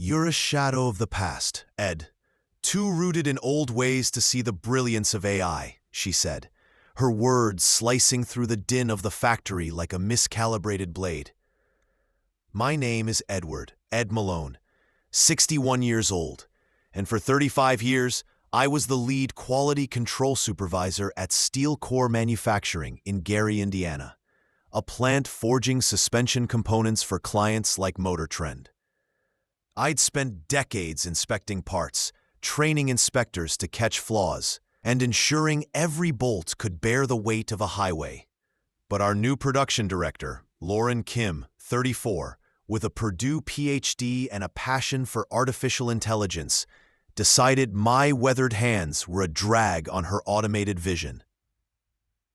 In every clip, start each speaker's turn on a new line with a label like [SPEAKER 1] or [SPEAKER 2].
[SPEAKER 1] You're a shadow of the past, Ed. Too rooted in old ways to see the brilliance of AI, she said, her words slicing through the din of the factory like a miscalibrated blade. My name is Ed Malone, 61 years old, and for 35 years, I was the lead quality control supervisor at Steel Core Manufacturing in Gary, Indiana, a plant forging suspension components for clients like Motor Trend. I'd spent decades inspecting parts, training inspectors to catch flaws, and ensuring every bolt could bear the weight of a highway. But our new production director, Lauren Kim, 34, with a Purdue PhD and a passion for artificial intelligence, decided my weathered hands were a drag on her automated vision.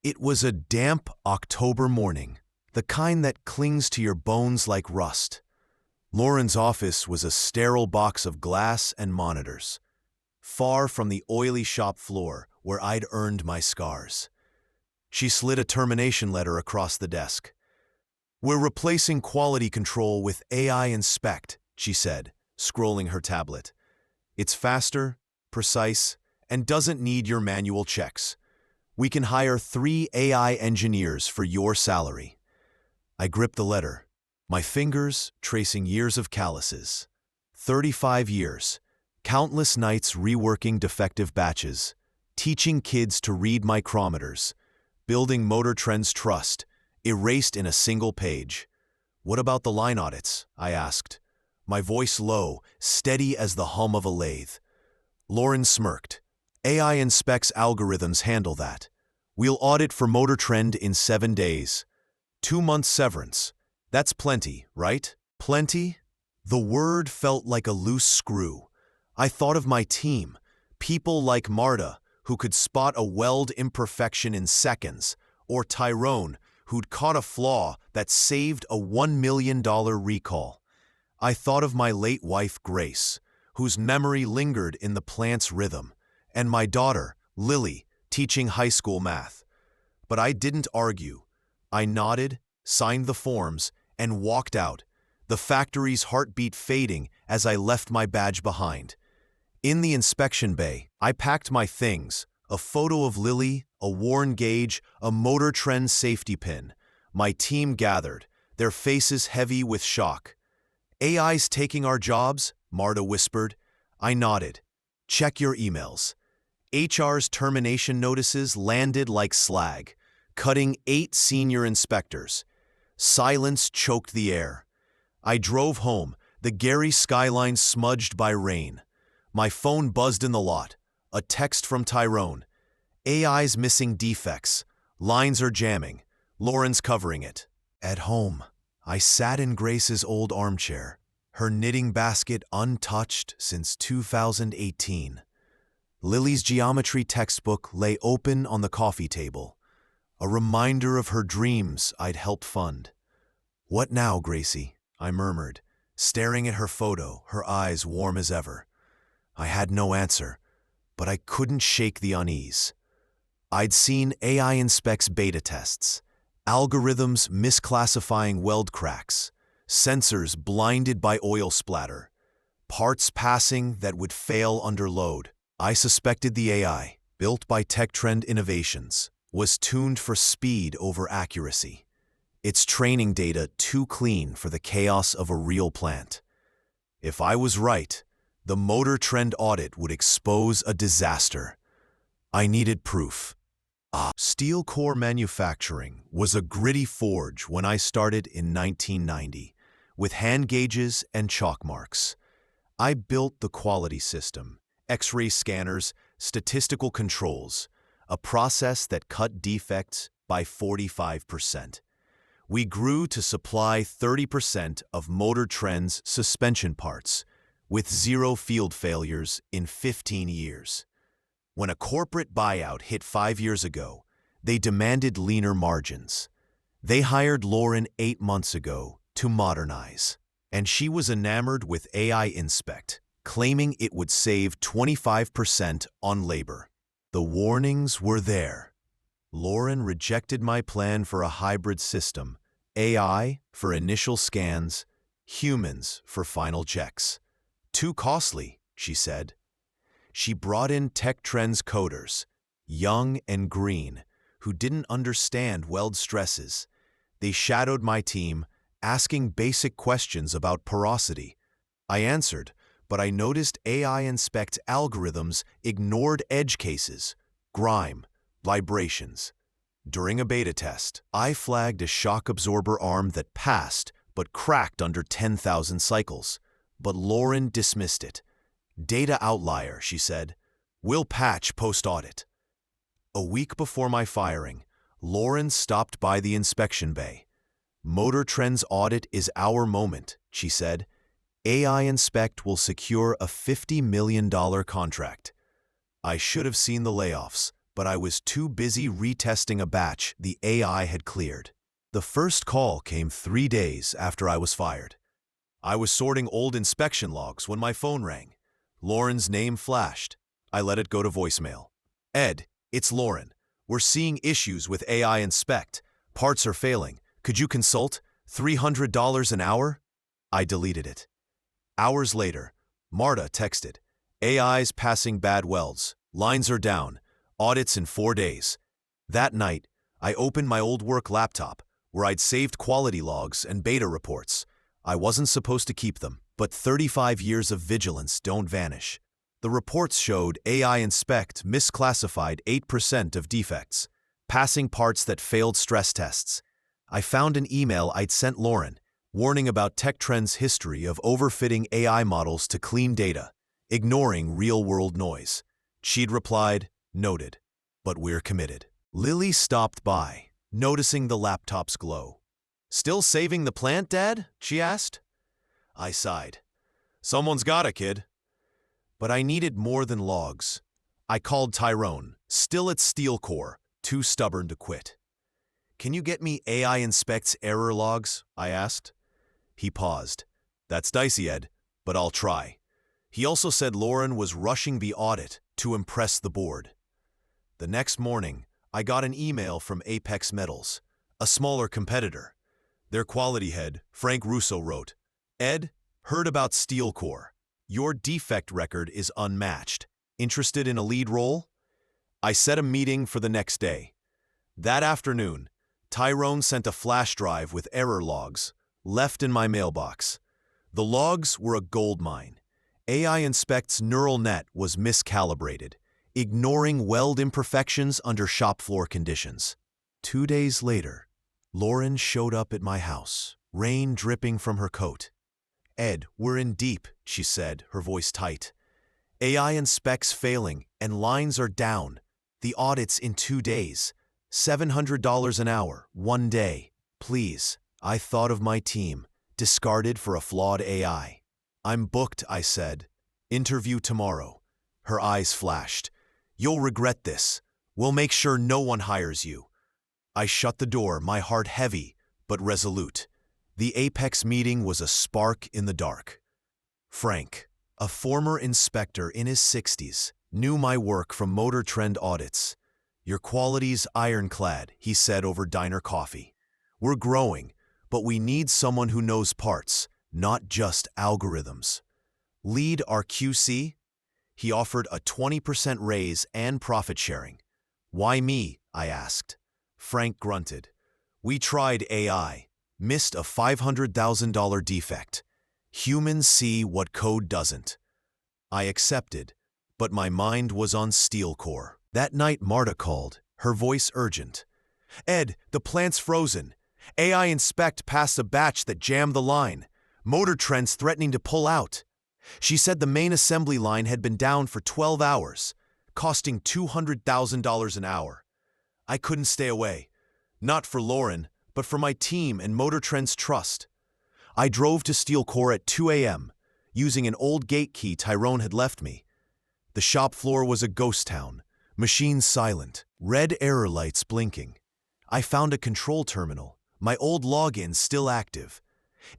[SPEAKER 1] It was a damp October morning, the kind that clings to your bones like rust. Lauren's office was a sterile box of glass and monitors, far from the oily shop floor where I'd earned my scars. She slid a termination letter across the desk. "We're replacing quality control with AI Inspect," she said, scrolling her tablet. "It's faster, precise, and doesn't need your manual checks. We can hire 3 AI engineers for your salary." I gripped the letter, my fingers tracing years of calluses. 35 years, countless nights reworking defective batches, teaching kids to read micrometers, building Motor Trend's trust, erased in a single page. "What about the line audits?" I asked, my voice low, steady as the hum of a lathe. Lauren smirked. "AI Inspect's algorithms handle that. We'll audit for Motor Trend in 7 days. 2 months severance. That's plenty, right? Plenty?" The word felt like a loose screw. I thought of my team, people like Marta, who could spot a weld imperfection in seconds, or Tyrone, who'd caught a flaw that saved a $1 million recall. I thought of my late wife, Grace, whose memory lingered in the plant's rhythm, and my daughter, Lily, teaching high school math. But I didn't argue. I nodded, signed the forms, and walked out, the factory's heartbeat fading as I left my badge behind. In the inspection bay, I packed my things, a photo of Lily, a worn gauge, a Motor Trend safety pin. My team gathered, their faces heavy with shock. "AI's taking our jobs?" Marta whispered. I nodded. "Check your emails." HR's termination notices landed like slag, cutting 8 senior inspectors. Silence choked the air. I drove home, the Gary skyline smudged by rain. My phone buzzed in the lot. A text from Tyrone. "AI's missing defects. Lines are jamming. Lauren's covering it." At home, I sat in Grace's old armchair, her knitting basket untouched since 2018. Lily's geometry textbook lay open on the coffee table, a reminder of her dreams I'd helped fund. "What now, Gracie?" I murmured, staring at her photo, her eyes warm as ever. I had no answer, but I couldn't shake the unease. I'd seen AI Inspect's beta tests, algorithms misclassifying weld cracks, sensors blinded by oil splatter, parts passing that would fail under load. I suspected the AI, built by Tech Trend Innovations, was tuned for speed over accuracy, its training data too clean for the chaos of a real plant. If I was right, the Motor Trend audit would expose a disaster. I needed proof. Steel Core Manufacturing was a gritty forge when I started in 1990, with hand gauges and chalk marks. I built the quality system, X-ray scanners, statistical controls, a process that cut defects by 45%. We grew to supply 30% of Motor Trend's suspension parts, with 0 field failures in 15 years. When a corporate buyout hit 5 years ago, they demanded leaner margins. They hired Lauren 8 months ago to modernize, and she was enamored with AI Inspect, claiming it would save 25% on labor. The warnings were there. Lauren rejected my plan for a hybrid system, AI for initial scans, humans for final checks. Too costly, she said. She brought in tech trends coders, young and green, who didn't understand weld stresses. They shadowed my team, asking basic questions about porosity. I answered, but I noticed AI Inspect algorithms ignored edge cases, grime, vibrations. During a beta test, I flagged a shock absorber arm that passed but cracked under 10,000 cycles. But Lauren dismissed it. Data outlier, she said. We'll patch post-audit. A week before my firing, Lauren stopped by the inspection bay. Motor Trend's audit is our moment, she said. AI Inspect will secure a $50 million contract. I should have seen the layoffs, but I was too busy retesting a batch the AI had cleared. The first call came 3 days after I was fired. I was sorting old inspection logs when my phone rang. Lauren's name flashed. I let it go to voicemail. Ed, it's Lauren. We're seeing issues with AI Inspect. Parts are failing. Could you consult? $300 an hour? I deleted it. Hours later, Marta texted. AI's passing bad welds. Lines are down. Audits in 4 days. That night, I opened my old work laptop, where I'd saved quality logs and beta reports. I wasn't supposed to keep them, but 35 years of vigilance don't vanish. The reports showed AI Inspect misclassified 8% of defects, passing parts that failed stress tests. I found an email I'd sent Lauren, warning about Tech Trend's history of overfitting AI models to clean data, ignoring real-world noise. She'd replied, noted, but we're committed. Lily stopped by, noticing the laptop's glow. Still saving the plant, Dad? She asked. I sighed. Someone's got it, kid. But I needed more than logs. I called Tyrone, still at Steel Core, too stubborn to quit. Can you get me AI Inspect's error logs? I asked. He paused. That's dicey, Ed, but I'll try. He also said Lauren was rushing the audit to impress the board. The next morning, I got an email from Apex Metals, a smaller competitor. Their quality head, Frank Russo, wrote, Ed, heard about Steel Core. Your defect record is unmatched. Interested in a lead role? I set a meeting for the next day. That afternoon, Tyrone sent a flash drive with error logs, left in my mailbox. The logs were a goldmine. AI Inspect's neural net was miscalibrated, ignoring weld imperfections under shop floor conditions. 2 days later, Lauren showed up at my house, rain dripping from her coat. Ed, we're in deep, she said, her voice tight. AI Inspect's failing, and lines are down. The audit's in 2 days. $700 an hour, 1 day. Please, I thought of my team, discarded for a flawed AI. I'm booked, I said. Interview tomorrow. Her eyes flashed. You'll regret this. We'll make sure no one hires you. I shut the door, my heart heavy, but resolute. The Apex meeting was a spark in the dark. Frank, a former inspector in his 60s, knew my work from Motor Trend audits. Your quality's ironclad, he said over diner coffee. We're growing, but we need someone who knows parts, not just algorithms. Lead our QC? He offered a 20% raise and profit sharing. Why me? I asked. Frank grunted. We tried AI, missed a $500,000 defect. Humans see what code doesn't. I accepted, but my mind was on Steel Core. That night Marta called, her voice urgent. Ed, the plant's frozen. AI Inspect passed a batch that jammed the line. Motor Trend's threatening to pull out. She said the main assembly line had been down for 12 hours, costing $200,000 an hour. I couldn't stay away. Not for Lauren, but for my team and Motor Trend's trust. I drove to Steel Core at 2 a.m., using an old gate key Tyrone had left me. The shop floor was a ghost town, machines silent, red error lights blinking. I found a control terminal, my old login still active.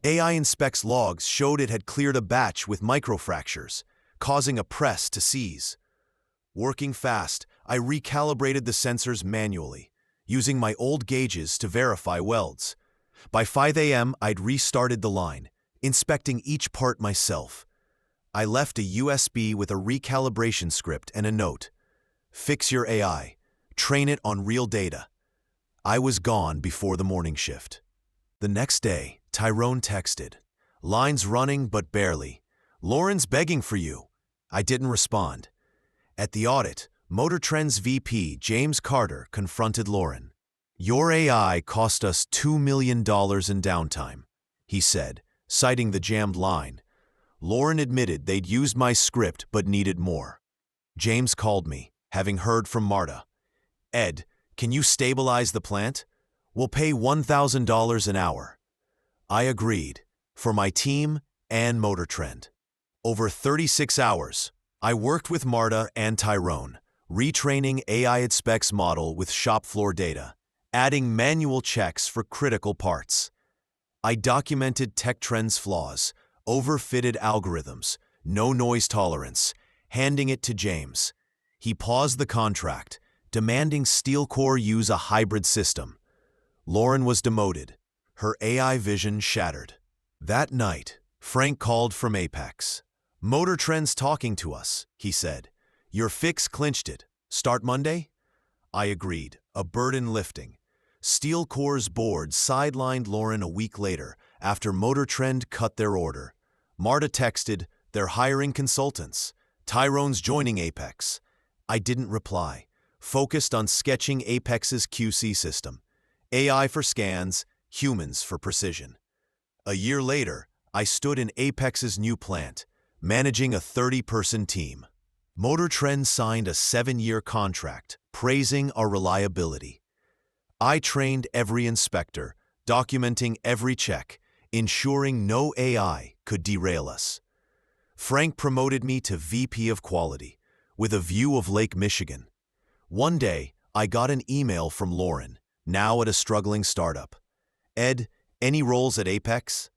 [SPEAKER 1] AI Inspect's logs showed it had cleared a batch with microfractures, causing a press to seize. Working fast, I recalibrated the sensors manually, using my old gauges to verify welds. By 5 a.m., I'd restarted the line, inspecting each part myself. I left a USB with a recalibration script and a note. Fix your AI. Train it on real data. I was gone before the morning shift. The next day, Tyrone texted. Lines running, but barely. Lauren's begging for you. I didn't respond. At the audit, Motor Trend's VP, James Carter, confronted Lauren. Your AI cost us $2 million in downtime, he said, citing the jammed line. Lauren admitted they'd used my script but needed more. James called me, having heard from Marta. Ed, can you stabilize the plant? We'll pay $1,000 an hour. I agreed, for my team and Motor Trend. Over 36 hours, I worked with Marta and Tyrone, retraining AI Specs model with shop floor data, adding manual checks for critical parts. I documented tech trends flaws, overfitted algorithms, no noise tolerance, handing it to James. He paused the contract, demanding SteelCore use a hybrid system. Lauren was demoted, her AI vision shattered. That night, Frank called from Apex. Motor Trend's talking to us, he said. Your fix clinched it. Start Monday? I agreed, a burden lifting. SteelCore's board sidelined Lauren a week later after Motor Trend cut their order. Marta texted, they're hiring consultants. Tyrone's joining Apex. I didn't reply, focused on sketching Apex's QC system. AI for scans, humans for precision. A year later, I stood in Apex's new plant, managing a 30-person team. Motor Trend signed a 7-year contract, praising our reliability. I trained every inspector, documenting every check, ensuring no AI could derail us. Frank promoted me to VP of Quality, with a view of Lake Michigan. One day, I got an email from Lauren, now at a struggling startup. Ed, any roles at Apex?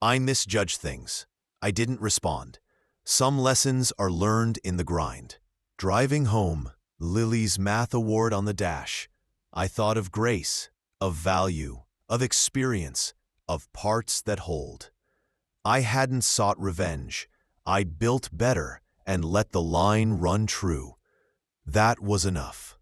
[SPEAKER 1] I misjudged things. I didn't respond. Some lessons are learned in the grind. Driving home, Lily's math award on the dash, I thought of grace, of value, of experience, of parts that hold. I hadn't sought revenge. I'd built better and let the line run true. That was enough.